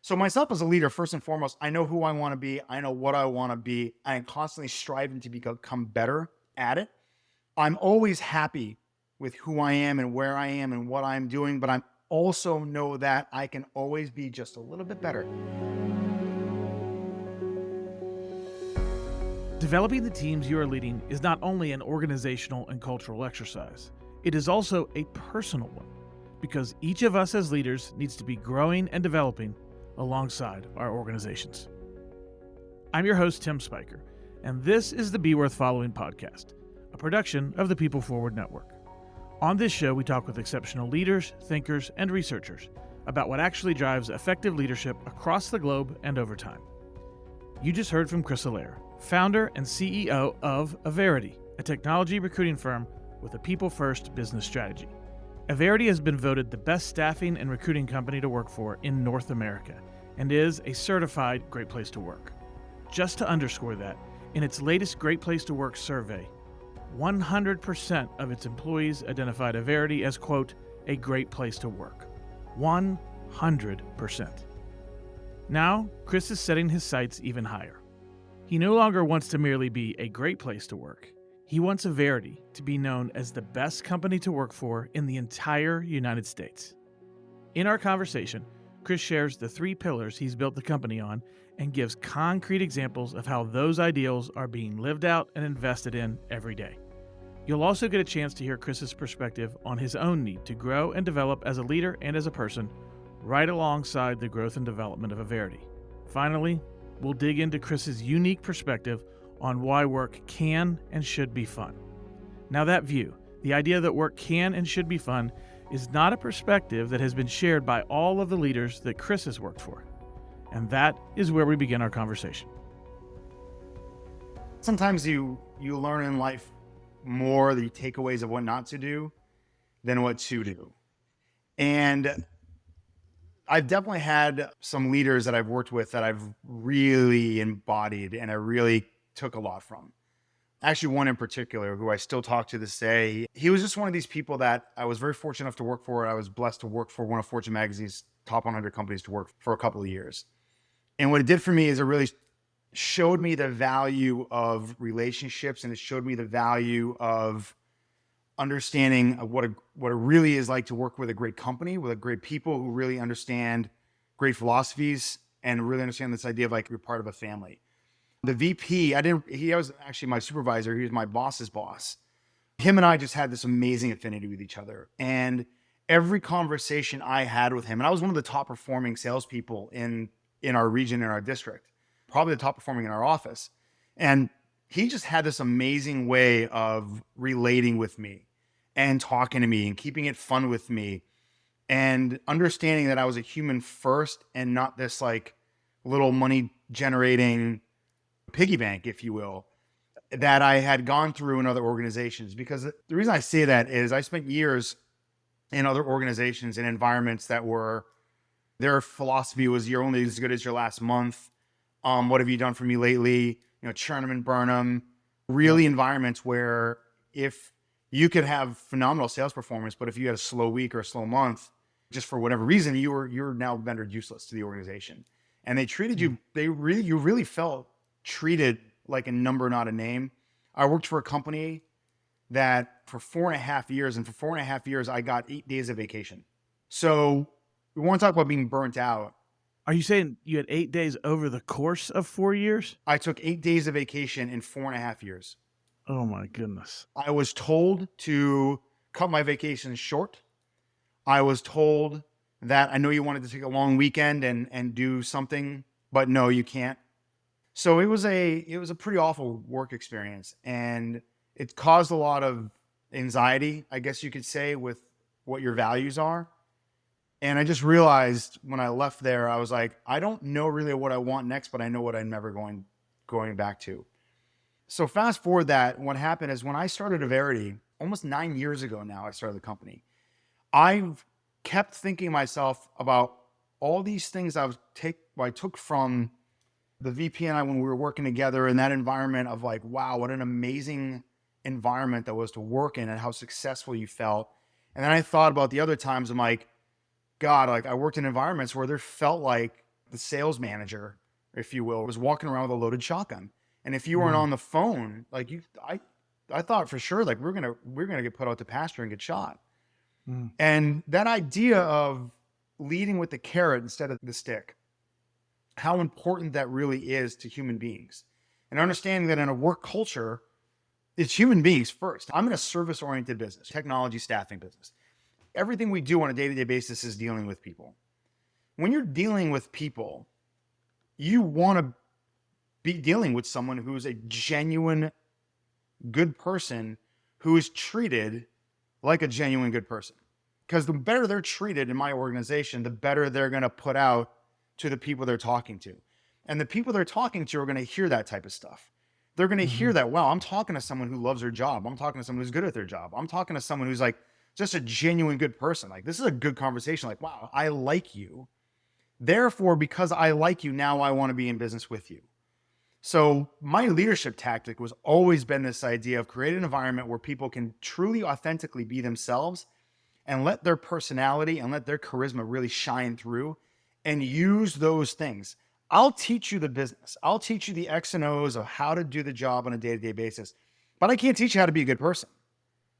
So myself as a leader, first and foremost, I know who I want to be. I know what I want to be. I am constantly striving to become better at it. I'm always happy with who I am and where I am and what I'm doing, but I also know that I can always be just a little bit better. Developing the teams you are leading is not only an organizational and cultural exercise, it is also a personal one, because each of us as leaders needs to be growing and developing alongside our organizations. I'm your host, Tim Spiker, and this is the Be Worth Following podcast, a production of the People Forward Network. On this show, we talk with exceptional leaders, thinkers, and researchers about what actually drives effective leadership across the globe and over time. You just heard from Chris Allaire, founder and CEO of Averity, a technology recruiting firm with a people-first business strategy. Averity has been voted the best staffing and recruiting company to work for in North America and is a certified Great Place to Work. Just to underscore that, in its latest Great Place to Work survey, 100% of its employees identified Averity as, quote, a great place to work. 100%. Now, Chris is setting his sights even higher. He no longer wants to merely be a great place to work. He wants Averity to be known as the best company to work for in the entire United States. In our conversation, Chris shares the 3 pillars he's built the company on and gives concrete examples of how those ideals are being lived out and invested in every day. You'll also get a chance to hear Chris's perspective on his own need to grow and develop as a leader and as a person, right alongside the growth and development of Averity. Finally, we'll dig into Chris's unique perspective on why work can and should be fun. Now that view, the idea that work can and should be fun, is not a perspective that has been shared by all of the leaders that Chris has worked for. And that is where we begin our conversation. Sometimes you learn in life more the takeaways of what not to do than what to do. And I've definitely had some leaders that I've worked with that I've really embodied and I really took a lot from. Actually, one in particular who I still talk to this day, he was just one of these people that I was very fortunate enough to work for. I was blessed to work for one of Fortune magazine's top 100 companies to work for a couple of years. And what it did for me is it really showed me the value of relationships, and it showed me the value of understanding what it really is like to work with a great company, with a great people who really understand great philosophies and really understand this idea of like you're part of a family. The VP, he was actually my supervisor. He was my boss's boss. Him and I just had this amazing affinity with each other. And every conversation I had with him, and I was one of the top performing salespeople in our region, in our district, probably the top performing in our office. And he just had this amazing way of relating with me and talking to me and keeping it fun with me and understanding that I was a human first and not this like little money generating piggy bank, if you will, that I had gone through in other organizations. Because the reason I say that is I spent years in other organizations and environments that were, their philosophy was you're only as good as your last month. What have you done for me lately? Churn them and burn them. Really environments where if you could have phenomenal sales performance, but if you had a slow week or a slow month, just for whatever reason, you're now rendered useless to the organization. And they treated you, you really felt treated like a number, not a name. I worked for a company that for 4.5 years, and for 4.5 years, I got 8 days of vacation. So we want to talk about being burnt out. Are you saying you had 8 days over the course of 4 years? I took 8 days of vacation in 4.5 years. Oh my goodness. I was told to cut my vacation short. I was told that I know you wanted to take a long weekend and do something, but no, you can't. So it was a pretty awful work experience, and it caused a lot of anxiety, I guess you could say, with what your values are. And I just realized when I left there, I was like, I don't know really what I want next, but I know what I'm never going back to. So fast forward that, what happened is when I started Averity, almost 9 years ago now, I started the company. I've kept thinking to myself about all these things I took from the VP and I when we were working together in that environment of like, wow, what an amazing environment that was to work in and how successful you felt. And then I thought about the other times I'm like, God, like I worked in environments where there felt like the sales manager, if you will, was walking around with a loaded shotgun. And if you weren't on the phone, like I thought for sure, like we're gonna get put out to pasture and get shot. And that idea of leading with the carrot instead of the stick, how important that really is to human beings, and understanding that in a work culture, it's human beings first. I'm in a service-oriented business, technology staffing business. Everything we do on a day-to-day basis is dealing with people. When you're dealing with people, you want to be dealing with someone who is a genuine good person who is treated like a genuine good person. Because the better they're treated in my organization, the better they're going to put out to the people they're talking to. And the people they're talking to are going to hear that type of stuff. They're going to hear that, wow, I'm talking to someone who loves their job. I'm talking to someone who's good at their job. I'm talking to someone who's like just a genuine good person. Like, this is a good conversation. Like, wow, I like you. Therefore, because I like you, now I want to be in business with you. So my leadership tactic was always been this idea of create an environment where people can truly, authentically be themselves and let their personality and let their charisma really shine through and use those things. I'll teach you the business. I'll teach you the X and O's of how to do the job on a day-to-day basis, but I can't teach you how to be a good person,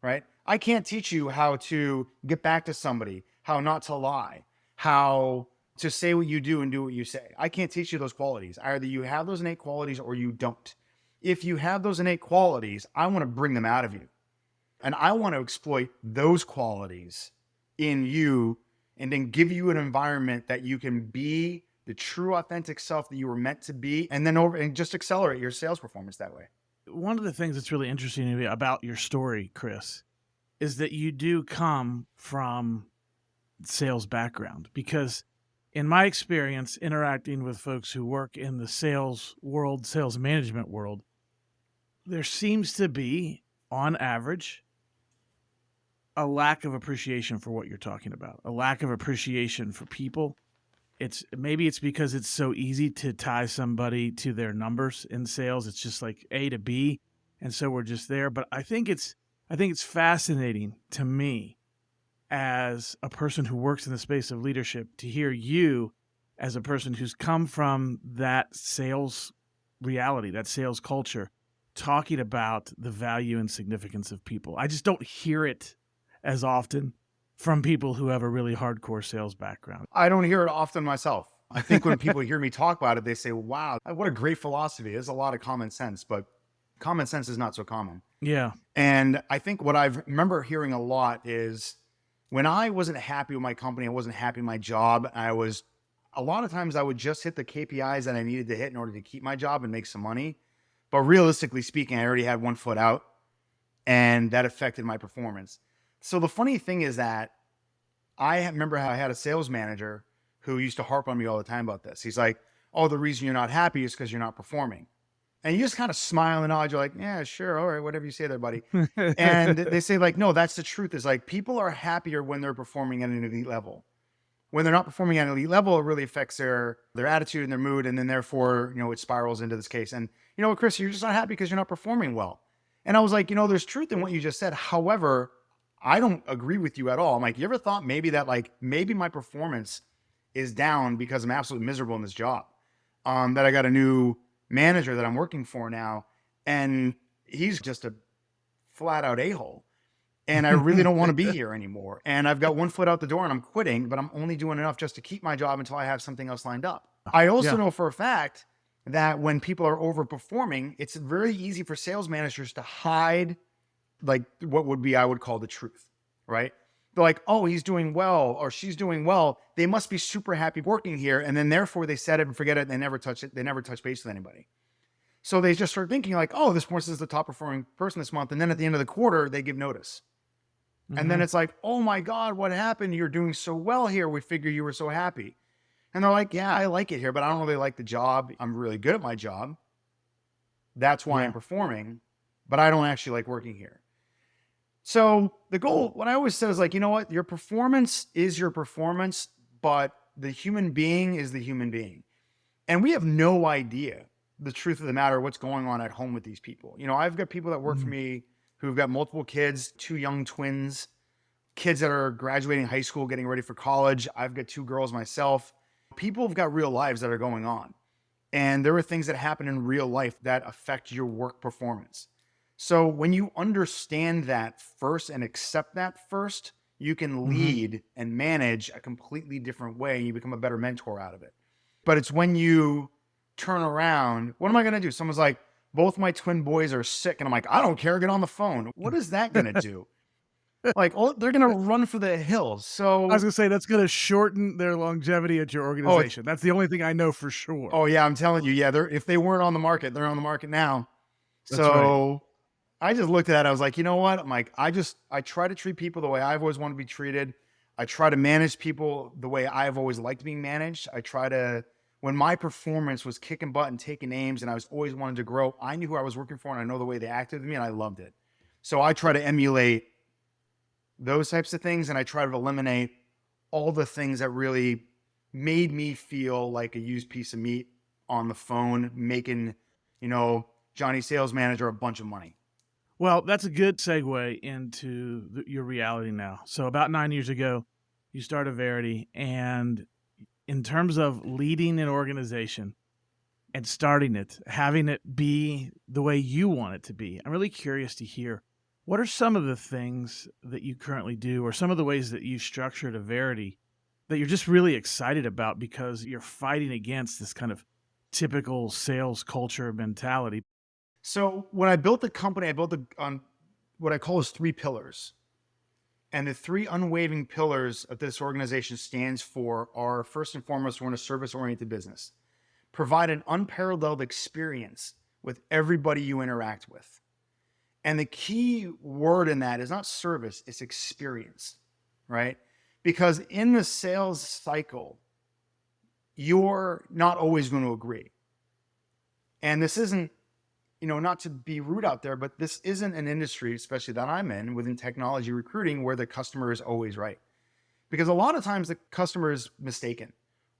right? I can't teach you how to get back to somebody, how not to lie, how to say what you do and do what you say. I can't teach you those qualities. Either you have those innate qualities or you don't. If you have those innate qualities, I want to bring them out of you. And I want to exploit those qualities in you and then give you an environment that you can be the true authentic self that you were meant to be, and then and just accelerate your sales performance that way. One of the things that's really interesting to me about your story, Chris, is that you do come from sales background, because in my experience interacting with folks who work in the sales world, sales management world, there seems to be, on average, a lack of appreciation for what you're talking about, a lack of appreciation for people. Maybe it's because it's so easy to tie somebody to their numbers in sales. It's just like A to B, and so we're just there. But I think it's fascinating to me as a person who works in the space of leadership to hear you as a person who's come from that sales reality, that sales culture, talking about the value and significance of people. I just don't hear it as often from people who have a really hardcore sales background. I don't hear it often myself. I think when people hear me talk about it, they say, wow, what a great philosophy. There's a lot of common sense, but common sense is not so common. Yeah. And I think what I remember hearing a lot is when I wasn't happy with my company, I wasn't happy with my job. A lot of times I would just hit the KPIs that I needed to hit in order to keep my job and make some money. But realistically speaking, I already had one foot out, and that affected my performance. So the funny thing is that I remember how I had a sales manager who used to harp on me all the time about this. He's like, oh, the reason you're not happy is because you're not performing. And you just kind of smile and nod. You're like, yeah, sure. All right. Whatever you say there, buddy. And they say like, no, that's the truth. Is like, people are happier when they're performing at an elite level. When they're not performing at an elite level, it really affects their attitude and their mood. And then therefore, it spirals into this case. And you know what, Chris, you're just not happy because you're not performing well. And I was like, there's truth in what you just said. However, I don't agree with you at all. I'm like, you ever thought maybe my performance is down because I'm absolutely miserable in this job? That I got a new manager that I'm working for now, and he's just a flat out a-hole. And I really don't want to be here anymore. And I've got one foot out the door and I'm quitting, but I'm only doing enough just to keep my job until I have something else lined up. I also know for a fact that when people are overperforming, it's very easy for sales managers to hide like what I would call the truth, right? They're like, oh, he's doing well or she's doing well. They must be super happy working here. And then therefore they set it and forget it. And they never touch it. They never touch base with anybody. So they just start thinking like, oh, this person is the top performing person this month. And then at the end of the quarter, they give notice. Mm-hmm. And then it's like, oh my God, what happened? You're doing so well here. We figured you were so happy. And they're like, yeah, I like it here, but I don't really like the job. I'm really good at my job. That's why I'm performing, but I don't actually like working here. So the goal, what I always said is like, you know what? Your performance is your performance, but the human being is the human being. And we have no idea the truth of the matter, what's going on at home with these people. I've got people that work for me who've got multiple kids, 2 young twins, kids that are graduating high school, getting ready for college. I've got 2 girls myself. People have got real lives that are going on. And there are things that happen in real life that affect your work performance. So when you understand that first and accept that first, you can Mm-hmm. lead and manage a completely different way. And you become a better mentor out of it. But it's when you turn around, what am I going to do? Someone's like, both my twin boys are sick. And I'm like, I don't care. Get on the phone. What is that going to do? Like, oh, they're going to run for the hills. I was So, gonna say that's gonna shorten their longevity at your oh, it's, organization. That's the only thing I know for sure. oh yeah, I'm telling you. Yeah. If they weren't on the market, they're on the market now. That's right. So I just looked at that. I was like, you know what? I'm like, I try to treat people the way I've always wanted to be treated. I try to manage people the way I've always liked being managed. I try to, when my performance was kicking butt and taking names and I was always wanting to grow, I knew who I was working for and I know the way they acted with me and I loved it. So I try to emulate those types of things and I try to eliminate all the things that really made me feel like a used piece of meat on the phone, making, Johnny sales manager a bunch of money. Well, that's a good segue into your reality now. So about 9 years ago, you started Verity, and in terms of leading an organization and starting it, having it be the way you want it to be, I'm really curious to hear what are some of the things that you currently do, or some of the ways that you structured a Verity that you're just really excited about because you're fighting against this kind of typical sales culture mentality. So when I built the company, I built it on what I call as 3 pillars. And the 3 unwavering pillars of this organization stands for are, first and foremost, we're in a service-oriented business. Provide an unparalleled experience with everybody you interact with. And the key word in that is not service, it's experience, right? Because in the sales cycle, you're not always going to agree. And this isn't, not to be rude out there, but this isn't an industry, especially that I'm in within technology recruiting, where the customer is always right. Because a lot of times the customer is mistaken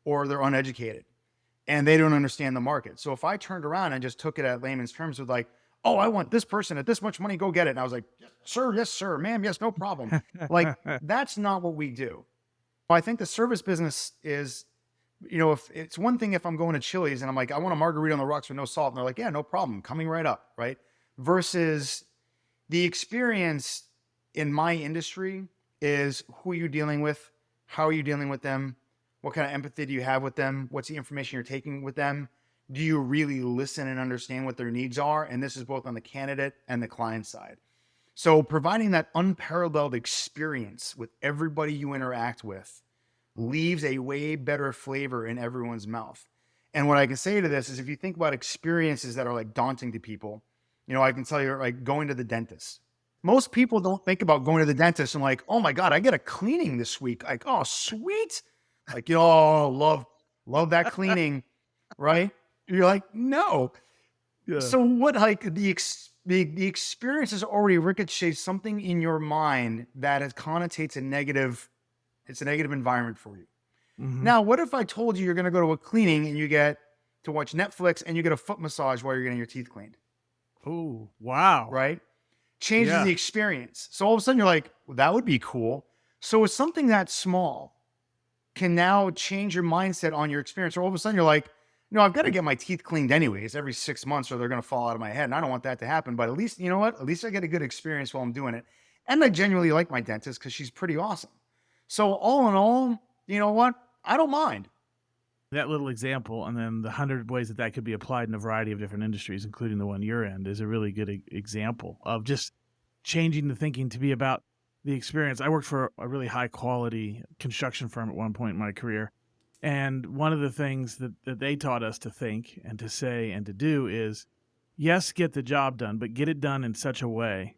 or they're uneducated and they don't understand the market. So if I turned around and just took it at layman's terms with like, oh, I want this person at this much money, go get it. And I was like, yes, sir, ma'am, yes, no problem. Like, that's not what we do. I think the service business is, if it's one thing if I'm going to Chili's and I'm like, I want a margarita on the rocks with no salt. And they're like, yeah, no problem, coming right up, right? Versus the experience in my industry is who you're dealing with, how are you dealing with them, what kind of empathy do you have with them, what's the information you're taking with them, do you really listen and understand what their needs are? And this is both on the candidate and the client side. So providing that unparalleled experience with everybody you interact with leaves a way better flavor in everyone's mouth. And what I can say to this is if you think about experiences that are like daunting to people, I can tell you like going to the dentist. Most people don't think about going to the dentist and like, oh my God, I get a cleaning this week. Like, oh, sweet. Like, love that cleaning, right? You're like, no. Yeah. So what, like the experience has already ricocheted something in your mind that it connotates it's a negative environment for you. Mm-hmm. Now, what if I told you you're going to go to a cleaning and you get to watch Netflix and you get a foot massage while you're getting your teeth cleaned? Oh, wow. Right? Changes the experience. So all of a sudden you're like, well, that would be cool. So it's something that small can now change your mindset on your experience. Or all of a sudden you're like, no, I've got to get my teeth cleaned anyways every 6 months or they're going to fall out of my head. And I don't want that to happen. But at least, you know what? At least I get a good experience while I'm doing it. And I genuinely like my dentist because she's pretty awesome. So all in all, you know what? I don't mind. That little example, and then the 100 ways that could be applied in a variety of different industries, including the one you're in, is a really good example of just changing the thinking to be about the experience. I worked for a really high quality construction firm at one point in my career. And one of the things that they taught us to think and to say and to do is, yes, get the job done, but get it done in such a way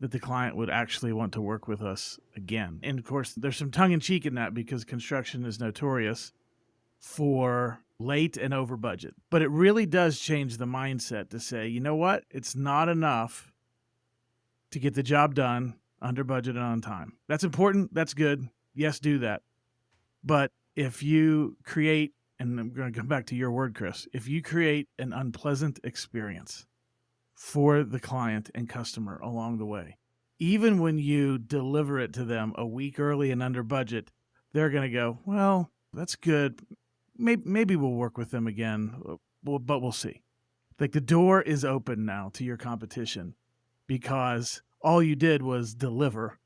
that the client would actually want to work with us again. And of course, there's some tongue in cheek in that because construction is notorious for late and over budget. But it really does change the mindset to say, you know what? It's not enough to get the job done under budget and on time. That's important. That's good. Yes, do that. But if you create, and I'm going to come back to your word, Chris, if you create an unpleasant experience for the client and customer along the way, even when you deliver it to them a week early and under budget, they're going to go, well, that's good. maybe we'll work with them again, but we'll see. Like the door is open now to your competition because all you did was deliver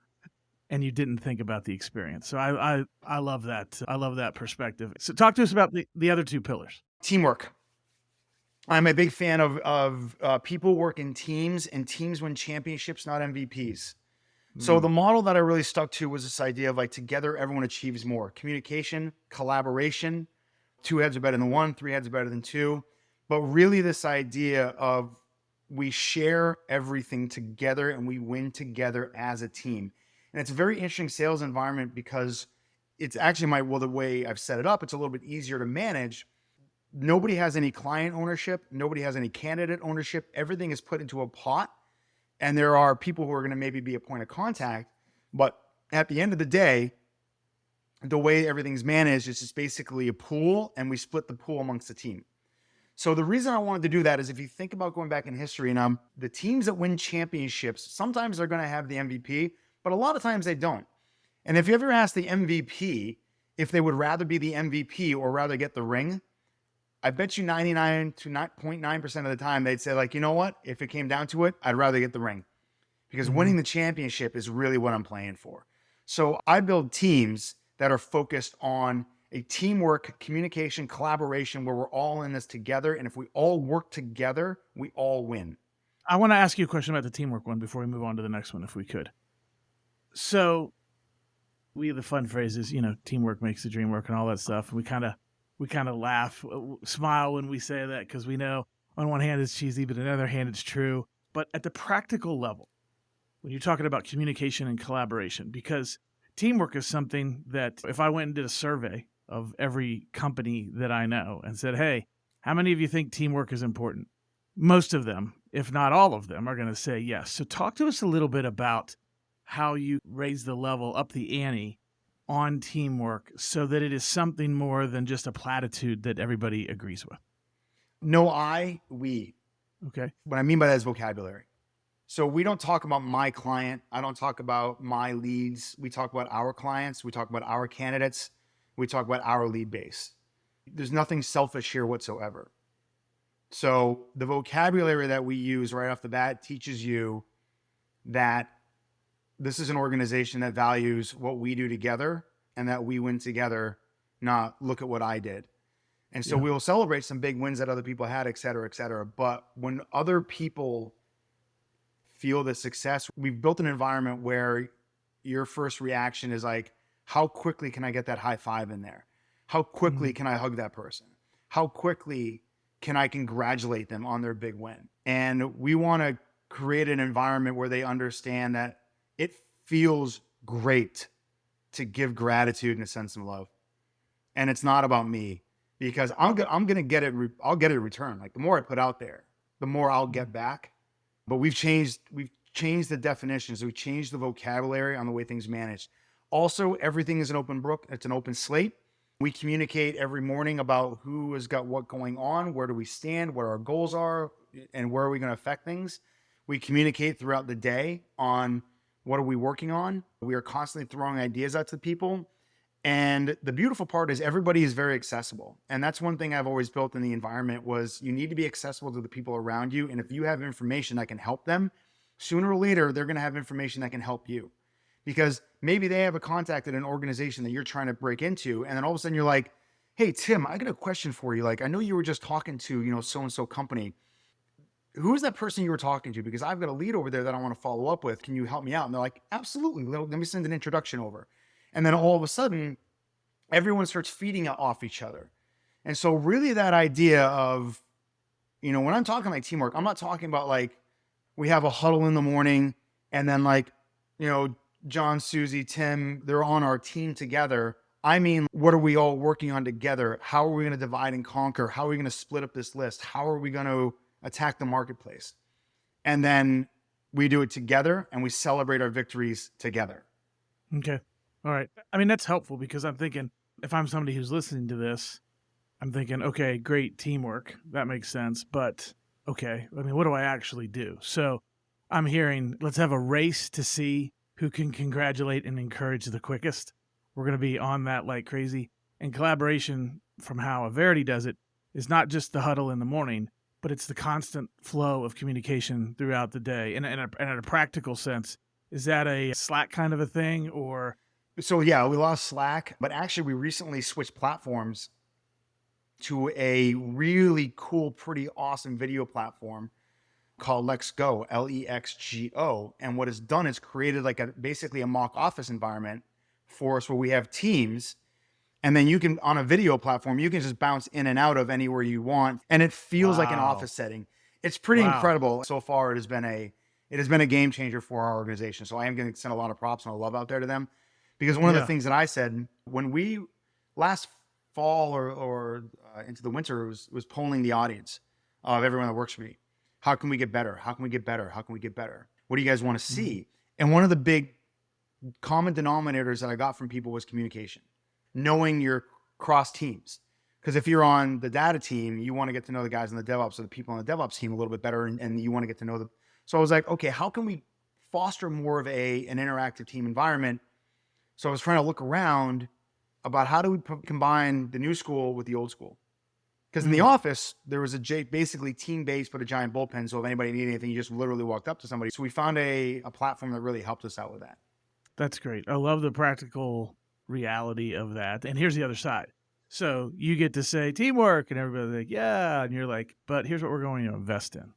and you didn't think about the experience. So I love that. I love that perspective. So talk to us about the other two pillars. Teamwork. I'm a big fan of people work in teams, and teams win championships, not MVPs. So the model that I really stuck to was this idea of like together everyone achieves more. Communication, collaboration, 2 heads are better than 1, 3 heads are better than 2. But really this idea of we share everything together and we win together as a team. And it's a very interesting sales environment because it's actually the way I've set it up, it's a little bit easier to manage. Nobody has any client ownership. Nobody has any candidate ownership. Everything is put into a pot. And there are people who are going to maybe be a point of contact. But at the end of the day, the way everything's managed is just basically a pool, and we split the pool amongst the team. So the reason I wanted to do that is if you think about going back in history, and the teams that win championships, sometimes they're going to have the MVP, but a lot of times they don't. And if you ever ask the MVP if they would rather be the MVP or rather get the ring, I bet you 99 to 0.9% of the time they'd say like, you know what? If it came down to it, I'd rather get the ring because winning the championship is really what I'm playing for. So I build teams that are focused on a teamwork, communication, collaboration, where we're all in this together. And if we all work together, we all win. I want to ask you a question about the teamwork one before we move on to the next one, if we could. So we have the fun phrases, teamwork makes the dream work and all that stuff. We kind of laugh, smile when we say that because we know on one hand it's cheesy, but on the other hand it's true. But at the practical level, when you're talking about communication and collaboration, because teamwork is something that if I went and did a survey of every company that I know and said, hey, how many of you think teamwork is important? Most of them, if not all of them, are going to say yes. So talk to us a little bit about how you raise the level, up the ante on teamwork so that it is something more than just a platitude that everybody agrees with. No, we. Okay. What I mean by that is vocabulary. So we don't talk about my client. I don't talk about my leads. We talk about our clients. We talk about our candidates. We talk about our lead base. There's nothing selfish here whatsoever. So the vocabulary that we use right off the bat teaches you that this is an organization that values what we do together and that we win together, not look at what I did. And so we will celebrate some big wins that other people had, et cetera, et cetera. But when other people feel the success, we've built an environment where your first reaction is like, how quickly can I get that high five in there? How quickly can I hug that person? How quickly can I congratulate them on their big win? And we want to create an environment where they understand that it feels great to give gratitude and a sense of love. And it's not about me because I'm going to get it. I'll get it in return. Like the more I put out there, the more I'll get back. But we've changed the definitions. We've changed the vocabulary on the way things managed. Also, everything is an open book. It's an open slate. We communicate every morning about who has got what going on, where do we stand, what our goals are, and where are we going to affect things. We communicate throughout the day on what are we working on. We are constantly throwing ideas out to people. And the beautiful part is everybody is very accessible. And that's one thing I've always built in the environment was you need to be accessible to the people around you. And if you have information that can help them, sooner or later, they're going to have information that can help you. Because maybe they have a contact at an organization that you're trying to break into. And then all of a sudden you're like, hey, Tim, I got a question for you. Like, I know you were just talking to, so-and-so company. Who is that person you were talking to? Because I've got a lead over there that I want to follow up with. Can you help me out? And they're like, absolutely. Let me send an introduction over. And then all of a sudden, everyone starts feeding off each other. And so really that idea of, when I'm talking like teamwork, I'm not talking about like we have a huddle in the morning and then like, John, Susie, Tim, they're on our team together. I mean, what are we all working on together? How are we going to divide and conquer? How are we going to split up this list? How are we going to attack the marketplace? And then we do it together and we celebrate our victories together. Okay. All right. I mean, that's helpful because I'm thinking if I'm somebody who's listening to this, I'm thinking, okay, great teamwork. That makes sense. But okay, I mean, what do I actually do? So I'm hearing, let's have a race to see who can congratulate and encourage the quickest. We're going to be on that like crazy. And collaboration, from how Averity does it, is not just the huddle in the morning, but it's the constant flow of communication throughout the day. And in a practical sense, is that a Slack kind of a thing, or? So yeah, we lost Slack, but actually we recently switched platforms to a really cool, pretty awesome video platform called Lexgo, Lexgo. And what it's done is created like basically a mock office environment for us where we have teams. And then you can, on a video platform, you can just bounce in and out of anywhere you want. And it feels like an Wow. office setting. It's pretty Wow. incredible. So far, it has been a game changer for our organization. So I am going to send a lot of props and love out there to them. Because one of the things that I said when we last fall or into the winter was polling the audience of everyone that works for me. How can we get better? How can we get better? How can we get better? What do you guys want to see? And one of the big common denominators that I got from people was communication, knowing your cross teams. Because if you're on the data team, you want to get to know the guys on the DevOps or the people on the DevOps team a little bit better, and you want to get to know them. So I was like, okay, how can we foster more of an interactive team environment? So I was trying to look around about how do we combine the new school with the old school. Because in the office, there was basically team-based, but a giant bullpen. So if anybody needed anything, you just literally walked up to somebody. So we found a platform that really helped us out with that. That's great. I love the practical reality of that. And here's the other side. So you get to say teamwork, and everybody's like, yeah. And you're like, but here's what we're going to invest in.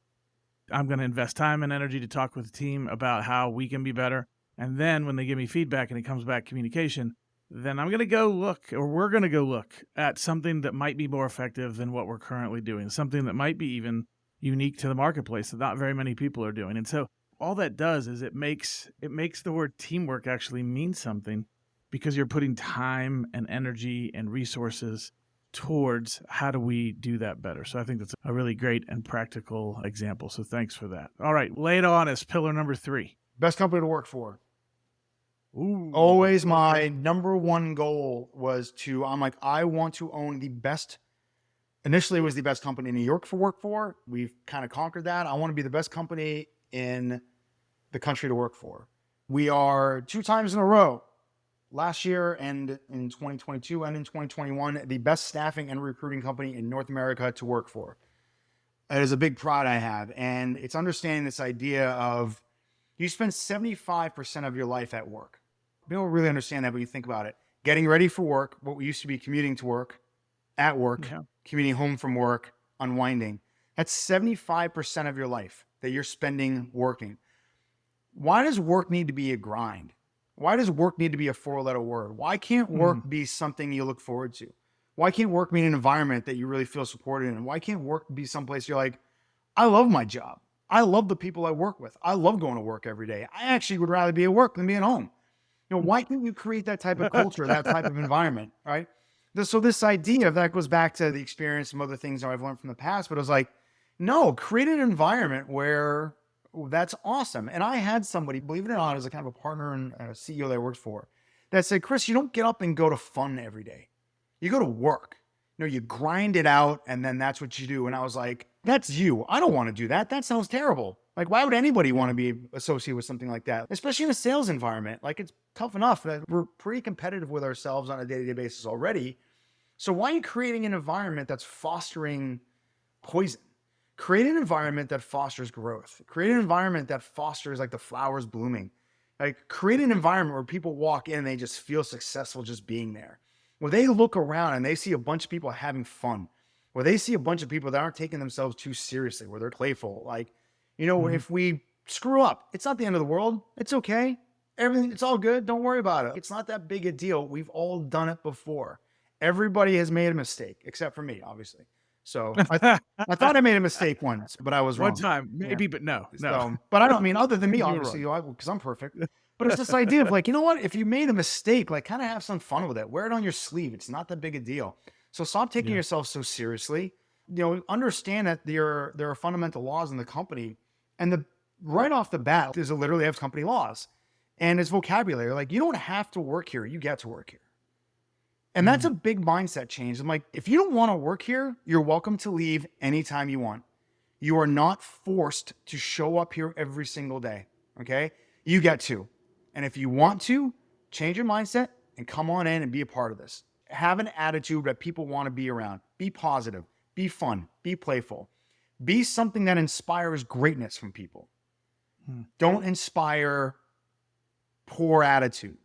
I'm going to invest time and energy to talk with the team about how we can be better. And then when they give me feedback and it comes back communication, then I'm going to go look, or we're going to go look at something that might be more effective than what we're currently doing, something that might be even unique to the marketplace that not very many people are doing. And so all that does is it makes the word teamwork actually mean something, because you're putting time and energy and resources towards how do we do that better. So I think that's a really great and practical example. So thanks for that. All right, lay it on us. Pillar number 3. Best company to work for. Ooh. Always my number one goal was I want to own the best. Initially, it was the best company in New York for work for. We've kind of conquered that. I want to be the best company in the country to work for. We are 2 times in a row, last year and in 2022 and in 2021, the best staffing and recruiting company in North America to work for. It is a big pride I have. And it's understanding this idea of you spend 75% of your life at work. People don't really understand that when you think about it. Getting ready for work, what we used to be commuting to work, at work, commuting home from work, unwinding. That's 75% of your life that you're spending working. Why does work need to be a grind? Why does work need to be a 4-letter word? Why can't work be something you look forward to? Why can't work be an environment that you really feel supported in? Why can't work be someplace you're like, I love my job. I love the people I work with. I love going to work every day. I actually would rather be at work than be at home. Why can't you create that type of culture, that type of environment, right? So this idea that goes back to the experience and other things that I've learned from the past, but it was like, no, create an environment where that's awesome. And I had somebody, believe it or not, as a kind of a partner and a CEO that I worked for, that said, Chris, you don't get up and go to fun every day. You go to work. You grind it out, and then that's what you do. And I was like, that's you. I don't want to do that. That sounds terrible. Like, why would anybody want to be associated with something like that? Especially in a sales environment. Like, it's tough enough that we're pretty competitive with ourselves on a day-to-day basis already. So why are you creating an environment that's fostering poison? Create an environment that fosters growth. Create an environment that fosters like the flowers blooming. Like, create an environment where people walk in and they just feel successful just being there. Where they look around and they see a bunch of people having fun. Where they see a bunch of people that aren't taking themselves too seriously, where they're playful. Like, if we screw up, it's not the end of the world. It's okay. It's all good. Don't worry about it. It's not that big a deal. We've all done it before. Everybody has made a mistake, except for me, obviously. So I thought I made a mistake once, but I was wrong. One time, maybe, but no. So, but I don't mean other than me, obviously, because I'm perfect. But it's this idea of like, you know what? If you made a mistake, like kind of have some fun with it. Wear it on your sleeve. It's not that big a deal. So stop taking yourself so seriously. Understand that there are fundamental laws in the company, and right off the bat is literally have company laws, and it's vocabulary. Like, you don't have to work here. You get to work here. And that's a big mindset change. I'm like, if you don't want to work here, you're welcome to leave anytime you want. You are not forced to show up here every single day. Okay? You get to. And if you want to, change your mindset and come on in and be a part of this. have an attitude that people want to be around. Be positive, be fun, be playful, be something that inspires greatness from people. Don't inspire poor attitude.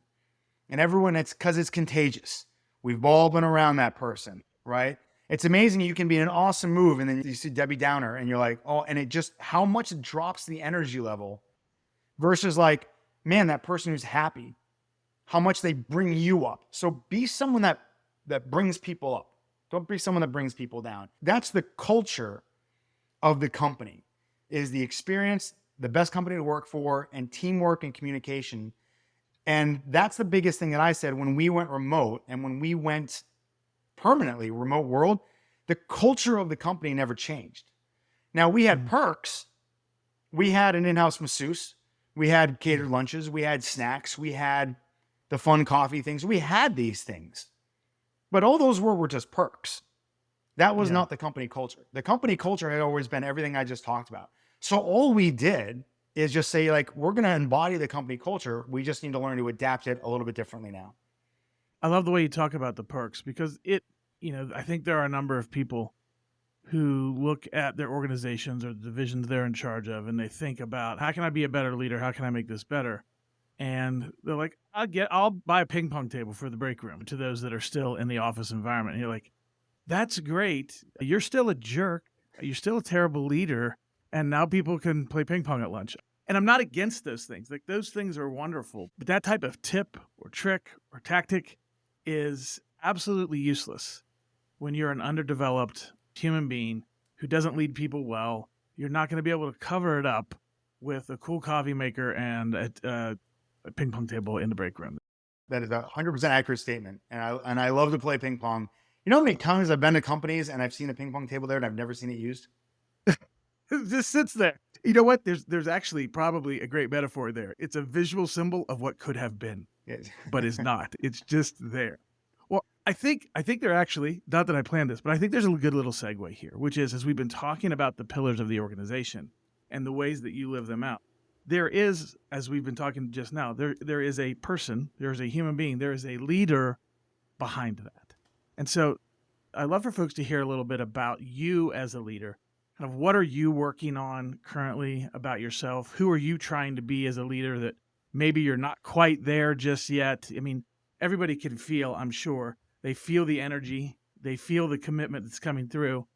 And everyone, it's because it's contagious. We've all been around that person, right? It's amazing. You can be in an awesome move and then you see Debbie Downer and you're like, oh, and it just, how much it drops the energy level versus like, man, that person who's happy, how much they bring you up. So be someone that brings people up. Don't be someone that brings people down. That's the culture of the company, is the experience, the best company to work for, and teamwork and communication. And that's the biggest thing that I said when we went remote and when we went permanently remote world, the culture of the company never changed. Now we had perks. We had an in-house masseuse. We had catered lunches. We had snacks. We had the fun coffee things. We had these things, but all those were just perks. That was not the company culture. The company culture had always been everything I just talked about. So all we did is just say, like, we're going to embody the company culture. We just need to learn to adapt it a little bit differently now. I love the way you talk about the perks because I think there are a number of people who look at their organizations or the divisions they're in charge of and they think about, how can I be a better leader? How can I make this better? And they're like, I'll buy a ping pong table for the break room, to those that are still in the office environment. And you're like, that's great. You're still a jerk. You're still a terrible leader. And now people can play ping pong at lunch. And I'm not against those things. Like, those things are wonderful. But that type of tip or trick or tactic is absolutely useless when you're an underdeveloped human being who doesn't lead people well. You're not going to be able to cover it up with a cool coffee maker and a ping pong table in the break room. That is a 100% accurate statement. And I love to play ping pong. You know how many times I've been to companies and I've seen a ping pong table there and I've never seen it used? It just sits there. You know what? There's actually probably a great metaphor there. It's a visual symbol of what could have been, but is not. It's just there. Well, I think they're actually, not that I planned this, but I think there's a good little segue here, which is, as we've been talking about the pillars of the organization and the ways that you live them out, there is, as we've been talking just now, there is a person, there's a human being, there is a leader behind that. And so I'd love for folks to hear a little bit about you as a leader. Kind of, what are you working on currently about yourself? Who are you trying to be as a leader that maybe you're not quite there just yet? I mean, everybody can feel, I'm sure, they feel the energy, they feel the commitment that's coming through,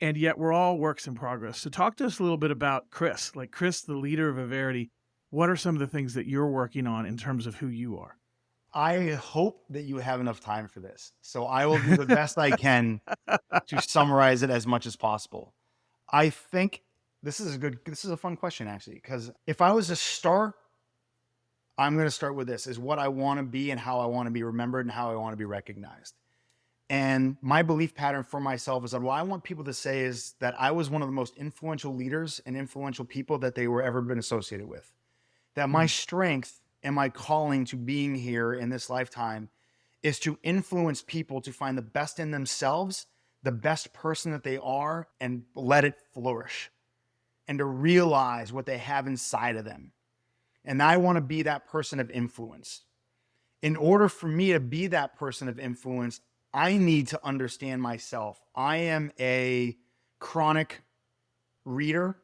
and yet we're all works in progress. So talk to us a little bit about Chris, like Chris, the leader of Averity. What are some of the things that you're working on in terms of who you are? I hope that you have enough time for this. So I will do the best I can to summarize it as much as possible. I think this is a fun question, actually, because if I was to start, I'm going to start with this, is what I want to be and how I want to be remembered and how I want to be recognized. And my belief pattern for myself is that what I want people to say is that I was one of the most influential leaders and influential people that they were ever been associated with. That my strength and my calling to being here in this lifetime is to influence people to find the best in themselves, the best person that they are, and let it flourish, and to realize what they have inside of them. And I want to be that person of influence. In order for me to be that person of influence, I need to understand myself. I am a chronic reader.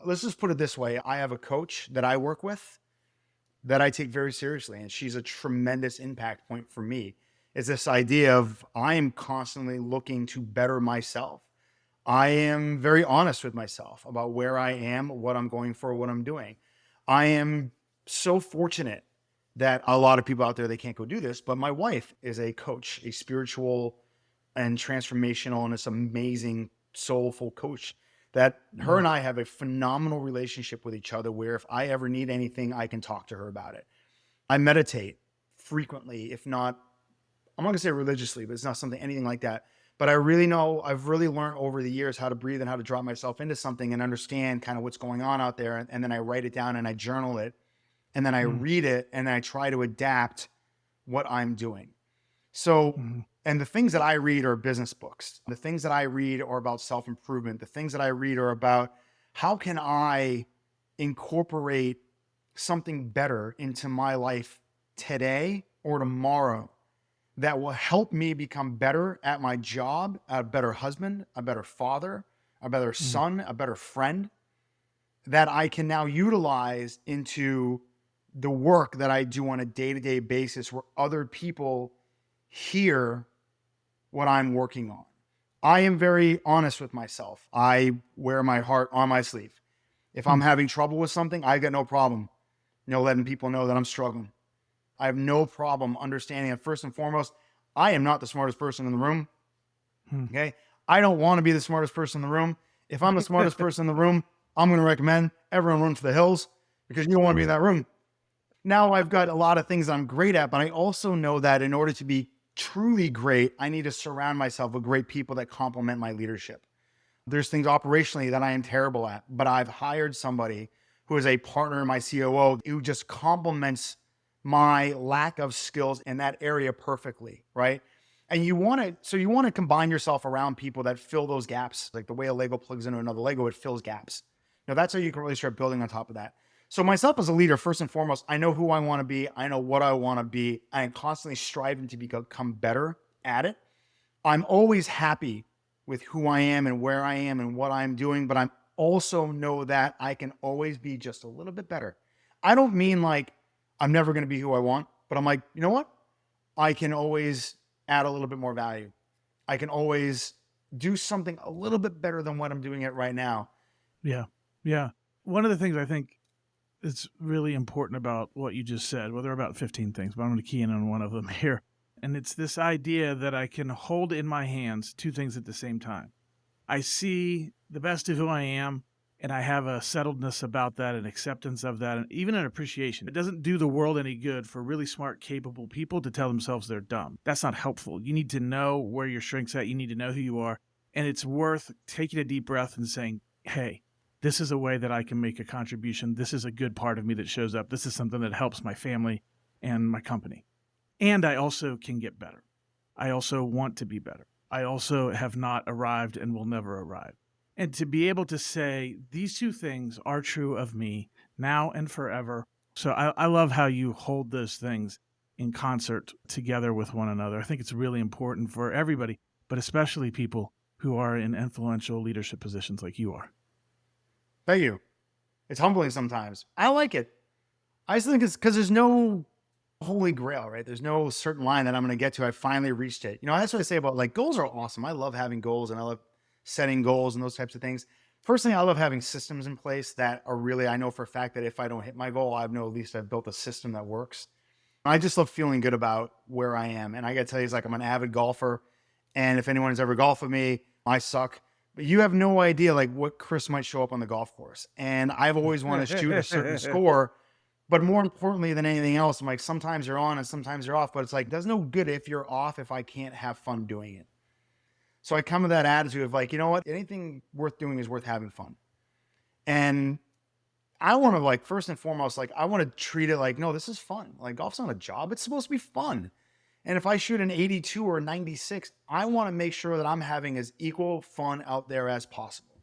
Let's just put it this way. I have a coach that I work with that I take very seriously, and she's a tremendous impact point for me. Is this idea of I am constantly looking to better myself. I am very honest with myself about where I am, what I'm going for, what I'm doing. I am so fortunate that a lot of people out there, they can't go do this, but my wife is a coach, a spiritual and transformational, and this amazing, soulful coach that her and I have a phenomenal relationship with each other, where if I ever need anything, I can talk to her about it. I meditate frequently, if not, I'm not gonna say religiously, but it's not anything like that. But I really know, I've really learned over the years how to breathe and how to drop myself into something and understand kind of what's going on out there. And then I write it down and I journal it, and then I read it and I try to adapt what I'm doing. So, and the things that I read are business books. The things that I read are about self-improvement. The things that I read are about how can I incorporate something better into my life today or tomorrow that will help me become better at my job, a better husband, a better father, a better Mhm. son, a better friend, that I can now utilize into the work that I do on a day-to-day basis where other people hear what I'm working on. I am very honest with myself. I wear my heart on my sleeve. If I'm having trouble with something, I got no problem, letting people know that I'm struggling. I have no problem understanding that first and foremost, I am not the smartest person in the room. Hmm. Okay. I don't want to be the smartest person in the room. If I'm the smartest person in the room, I'm going to recommend everyone run for the hills because you don't want to be in that room. Now I've got a lot of things I'm great at, but I also know that in order to be truly great, I need to surround myself with great people that complement my leadership. There's things operationally that I am terrible at, but I've hired somebody who is a partner in my COO who just complements my lack of skills in that area perfectly, right? And you want to combine yourself around people that fill those gaps, like the way a Lego plugs into another Lego, it fills gaps. Now that's how you can really start building on top of that. So myself as a leader, first and foremost, I know who I want to be. I know what I want to be. I am constantly striving to become better at it. I'm always happy with who I am and where I am and what I'm doing, but I also know that I can always be just a little bit better. I don't mean like I'm never going to be who I want, but I'm like, you know what? I can always add a little bit more value. I can always do something a little bit better than what I'm doing it right now. Yeah. Yeah. One of the things I think is really important about what you just said, well, there are about 15 things, but I'm going to key in on one of them here. And it's this idea that I can hold in my hands two things at the same time. I see the best of who I am, and I have a settledness about that, an acceptance of that, and even an appreciation. It doesn't do the world any good for really smart, capable people to tell themselves they're dumb. That's not helpful. You need to know where your strength's at. You need to know who you are. And it's worth taking a deep breath and saying, hey, this is a way that I can make a contribution. This is a good part of me that shows up. This is something that helps my family and my company. And I also can get better. I also want to be better. I also have not arrived and will never arrive. And to be able to say these two things are true of me now and forever. So I love how you hold those things in concert together with one another. I think it's really important for everybody, but especially people who are in influential leadership positions like you are. Thank you. It's humbling sometimes. I like it. I just think it's because there's no holy grail, right? There's no certain line that I'm going to get to. I finally reached it. That's what I say about like goals are awesome. I love having goals and I love setting goals and those types of things. Personally, I love having systems in place that are really, I know for a fact that if I don't hit my goal, I know at least I've built a system that works. I just love feeling good about where I am. And I got to tell you, it's like I'm an avid golfer. And if anyone's ever golfed with me, I suck. But you have no idea like what Chris might show up on the golf course. And I've always wanted to shoot a certain score. But more importantly than anything else, I'm like, sometimes you're on and sometimes you're off. But it's like, does no good if you're off if I can't have fun doing it. So I come with that attitude of like, you know what? Anything worth doing is worth having fun. And I want to like, first and foremost, like I want to treat it like, no, this is fun. Like golf's not a job. It's supposed to be fun. And if I shoot an 82 or a 96, I want to make sure that I'm having as equal fun out there as possible.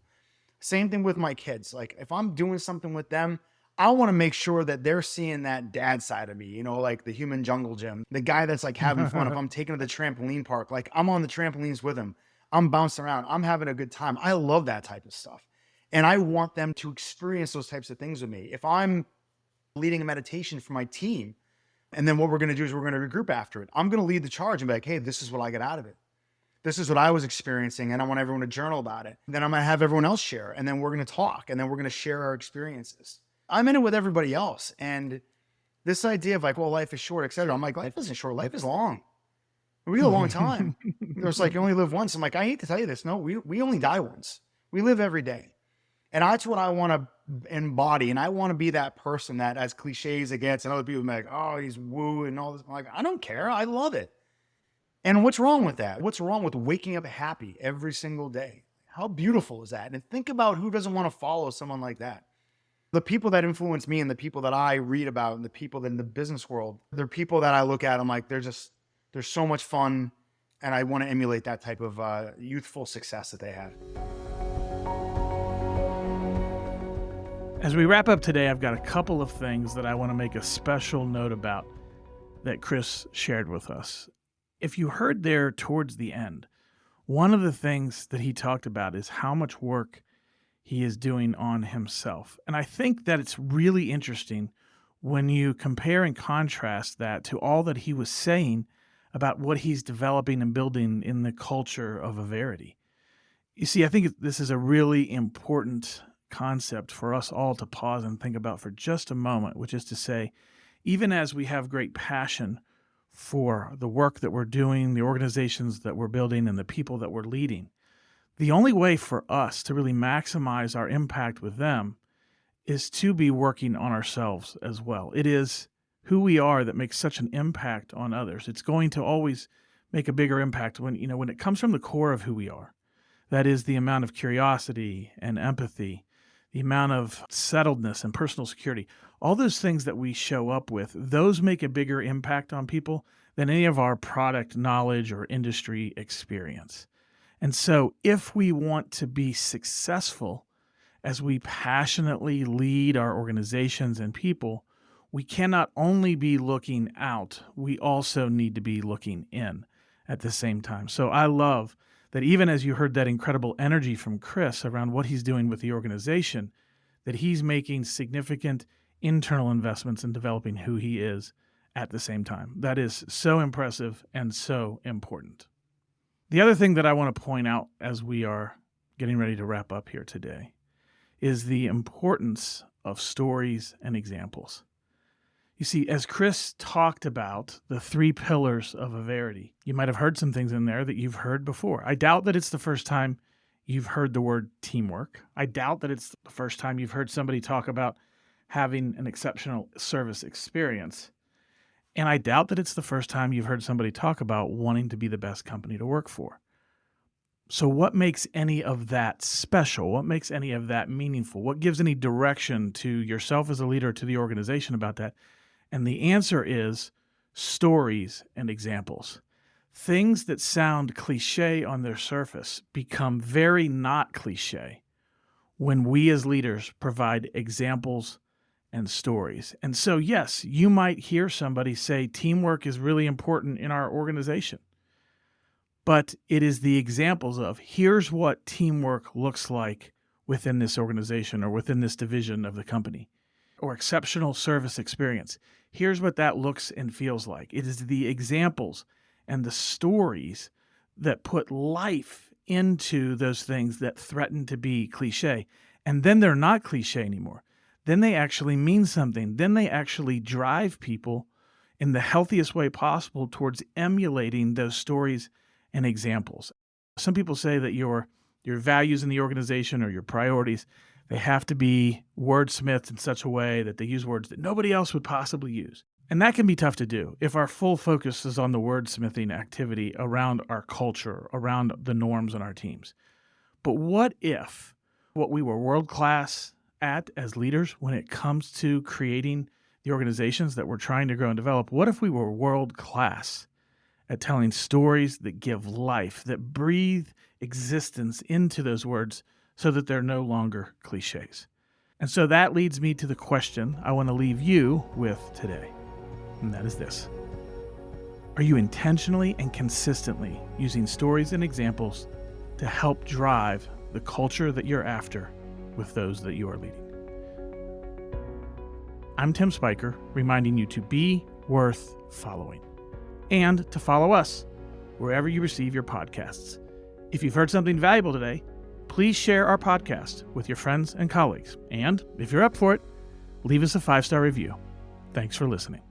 Same thing with my kids. Like if I'm doing something with them, I want to make sure that they're seeing that dad side of me, like the human jungle gym, the guy that's like having fun. If I'm taking to the trampoline park, like I'm on the trampolines with him, I'm bouncing around, I'm having a good time. I love that type of stuff. And I want them to experience those types of things with me. If I'm leading a meditation for my team, and then what we're going to do is we're going to regroup after it, I'm going to lead the charge and be like, hey, this is what I got out of it. This is what I was experiencing. And I want everyone to journal about it. Then I'm going to have everyone else share. And then we're going to talk. And then we're going to share our experiences. I'm in it with everybody else. And this idea of like, well, life is short, et cetera. I'm like, life isn't short. Life is long. We have a long time. It's like, you only live once. I'm like, I hate to tell you this. No, we only die once. We live every day. And that's what I want to embody. And I want to be that person that, as cliche as it gets, and other people be like, oh, he's woo and all this. I'm like, I don't care. I love it. And what's wrong with that? What's wrong with waking up happy every single day? How beautiful is that? And think about who doesn't want to follow someone like that. The people that influence me and the people that I read about and the people in the business world, they're people that I look at. I'm like, they're so much fun. And I want to emulate that type of youthful success that they have. As we wrap up today, I've got a couple of things that I want to make a special note about that Chris shared with us. If you heard there towards the end, one of the things that he talked about is how much work he is doing on himself. And I think that it's really interesting when you compare and contrast that to all that he was saying about what he's developing and building in the culture of Averity. You see, I think this is a really important concept for us all to pause and think about for just a moment, which is to say, even as we have great passion for the work that we're doing, the organizations that we're building, and the people that we're leading, the only way for us to really maximize our impact with them is to be working on ourselves as well. It is who we are that makes such an impact on others. It's going to always make a bigger impact when it comes from the core of who we are. That is the amount of curiosity and empathy, the amount of settledness and personal security. All those things that we show up with, those make a bigger impact on people than any of our product knowledge or industry experience. And so if we want to be successful as we passionately lead our organizations and people, we cannot only be looking out, we also need to be looking in at the same time. So I love that even as you heard that incredible energy from Chris around what he's doing with the organization, that he's making significant internal investments in developing who he is at the same time. That is so impressive and so important. The other thing that I want to point out as we are getting ready to wrap up here today is the importance of stories and examples. You see, as Chris talked about the 3 pillars of Averity, you might have heard some things in there that you've heard before. I doubt that it's the first time you've heard the word teamwork. I doubt that it's the first time you've heard somebody talk about having an exceptional service experience. And I doubt that it's the first time you've heard somebody talk about wanting to be the best company to work for. So what makes any of that special? What makes any of that meaningful? What gives any direction to yourself as a leader, to the organization about that? And the answer is stories and examples. Things that sound cliche on their surface become very not cliche when we as leaders provide examples and stories. And so, yes, you might hear somebody say teamwork is really important in our organization, but it is the examples of here's what teamwork looks like within this organization or within this division of the company, or exceptional service experience. Here's what that looks and feels like. It is the examples and the stories that put life into those things that threaten to be cliche. And then they're not cliche anymore. Then they actually mean something. Then they actually drive people in the healthiest way possible towards emulating those stories and examples. Some people say that your values in the organization or your priorities, they have to be wordsmithed in such a way that they use words that nobody else would possibly use. And that can be tough to do if our full focus is on the wordsmithing activity around our culture, around the norms in our teams. But what if what we were world-class at as leaders when it comes to creating the organizations that we're trying to grow and develop, what if we were world-class at telling stories that give life, that breathe existence into those words so that they're no longer cliches? And so that leads me to the question I want to leave you with today, and that is this. Are you intentionally and consistently using stories and examples to help drive the culture that you're after with those that you are leading? I'm Tim Spiker, reminding you to be worth following and to follow us wherever you receive your podcasts. If you've heard something valuable today, please share our podcast with your friends and colleagues. And if you're up for it, leave us a 5-star review. Thanks for listening.